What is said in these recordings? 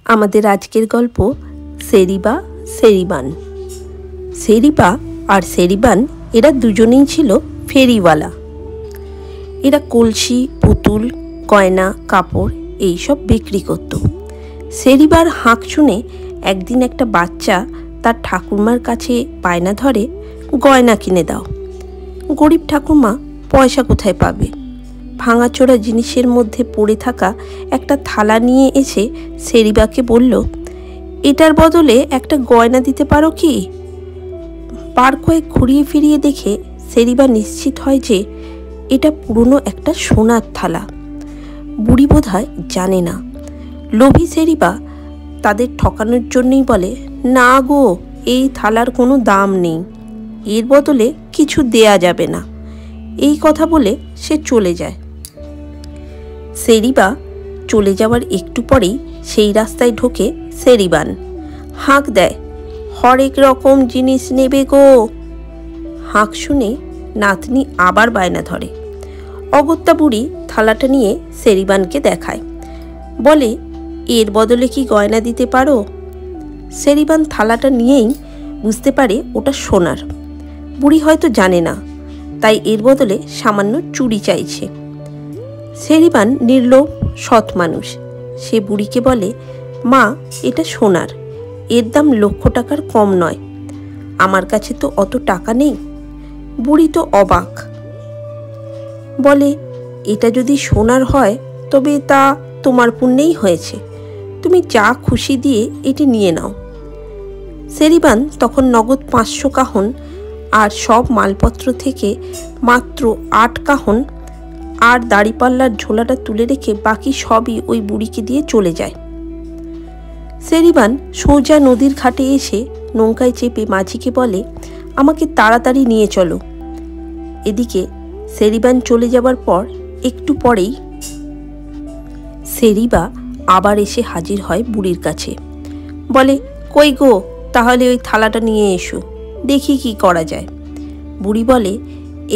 আমাদের আজকের গল্প সেরিবা সেরিবান। সেরিবা আর সেরিবান এরা দুজনেই ছিল ফেরিওয়ালা। এরা কলসি, পুতুল, গয়না, কাপড় এইসব বিক্রি করত। সেরিবার হাঁক শুনে একদিন একটা বাচ্চা তার ঠাকুরমার কাছে বায়না ধরে, গয়না কিনে দাও। গরিব ঠাকুরমা পয়সা কোথায় পাবে? ভাঙাচোরা জিনিসের মধ্যে পড়ে থাকা একটা থালা নিয়ে এসে সেরিবাকে বলল, এটার বদলে একটা গয়না দিতে পারো কি? বার কয়েক ঘুরিয়ে ফিরিয়ে দেখে সেরিবা নিশ্চিত হয় যে এটা পুরনো একটা সোনার থালা। বুড়ি বোধহয় জানে না। লোভী সেরিবা তাদের ঠকানোর জন্যই বলে, না গো, এই থালার কোনো দাম নেই, এর বদলে কিছু দেয়া যাবে না। এই কথা বলে সে চলে যায়। সেরিবা চলে যাওয়ার একটু পরেই সেই রাস্তায় ঢোকে সেরিবান। হাঁক দেয়, হরেক রকম জিনিস নেবে গো। হাঁক শুনে নাতনি আবার বায়না ধরে। অগত্যা বুড়ি থালাটা নিয়ে সেরিবানকে দেখায়, বলে, এর বদলে কি গয়না দিতে পারো? সেরিবান থালাটা নিয়েই বুঝতে পারে ওটা সোনার। বুড়ি হয়তো জানে না, তাই এর বদলে সামান্য চুড়ি চাইছে। সেরিবান নির্লোভ সৎ মানুষ। সে বুড়িকে বলে, মা, এটা সোনার, এর দাম লক্ষ টাকার কম নয়। আমার কাছে তো অত টাকা নেই। বুড়ি তো অবাক, বলে, এটা যদি সোনার হয় তবে তা তোমার পুণ্যেই হয়েছে। তুমি যা খুশি দিয়ে এটি নিয়ে নাও। সেরিবান তখন নগদ 500 কাহন আর সব মালপত্র থেকে মাত্র 8 কাহন আর দাড়িপাল্লার ঝোলাটা তুলে রেখে বাকি সবই ওই বুড়িকে দিয়ে চলে যায়। সেরিবান সোজা নদীর ঘাটে এসে নৌকায় চেপে মাঝিকে বলে, আমাকে তাড়াতাড়ি নিয়ে চলো। এদিকে সেরিবান চলে যাবার পর একটু পরেই সেরিবা আবার এসে হাজির হয় বুড়ির কাছে। বলে, কই গো, তাহলে ওই থালাটা নিয়ে এসো, দেখি কি করা যায়। বুড়ি বলে,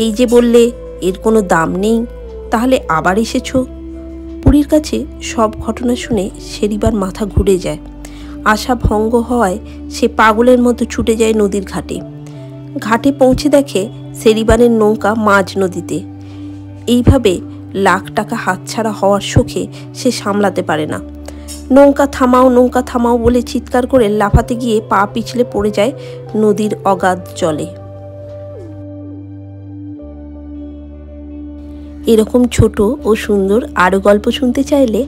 এই যে বললে এর কোনো দাম নেই, তাহলে আবার এসেছো? বুড়ির কাছে সব ঘটনা শুনে সেরিবার মাথা ঘুরে যায়। আশা ভঙ্গ হওয়ায় সে পাগলের মতো ছুটে যায় নদীর ঘাটে। ঘাটে পৌঁছে দেখে সেরিবানের নৌকা মাঝ নদীতে। এইভাবে লাখ টাকা হাতছাড়া হওয়ার শোকে সে সামলাতে পারে না। নৌকা থামাও, নৌকা থামাও বলে চিৎকার করে লাফাতে গিয়ে পা পিছলে পড়ে যায় নদীর অগাধ জলে। এরকম ছোট ও সুন্দর আরও গল্প শুনতে চাইলে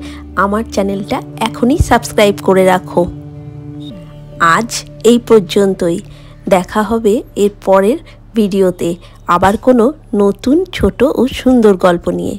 আমার চ্যানেলটা এখনই সাবস্ক্রাইব করে রাখো। আজ এই পর্যন্তই। দেখা হবে এর পরের ভিডিওতে আবার কোনো নতুন ছোট ও সুন্দর গল্প নিয়ে।